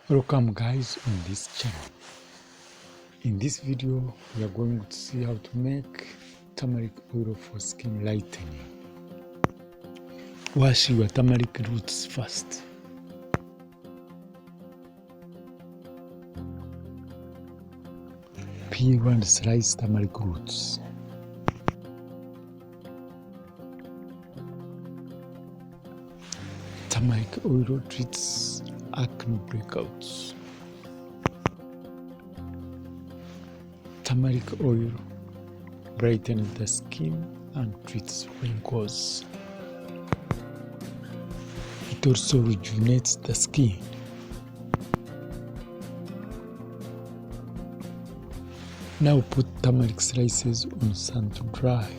Welcome guys on this channel. In this video we are going to see how to make turmeric oil for skin lightening. Wash your turmeric roots first. Peel and slice turmeric roots. Turmeric oil treats acne breakouts. Turmeric oil brightens the skin and treats wrinkles. It also rejuvenates the skin. Now put turmeric slices on sun to dry.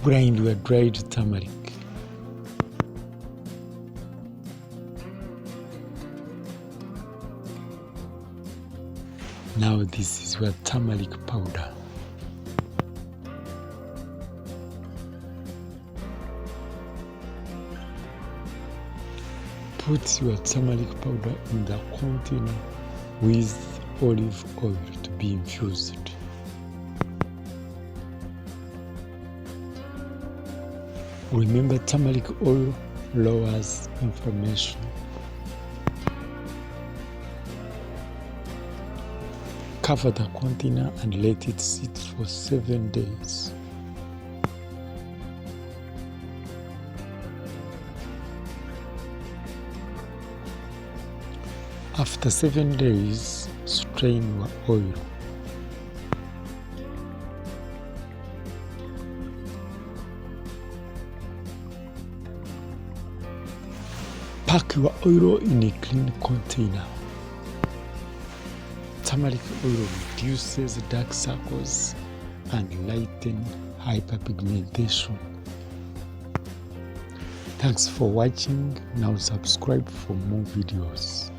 Grind your dried turmeric. Now this is your turmeric powder. Put your turmeric powder in the container with olive oil to be infused. Remember, turmeric oil lowers inflammation. Cover the container and let it sit for 7 days. After 7 days, strain your oil. Pack your oil in a clean container. Turmeric oil reduces dark circles and lightens hyperpigmentation. Thanks for watching. Now subscribe for more videos.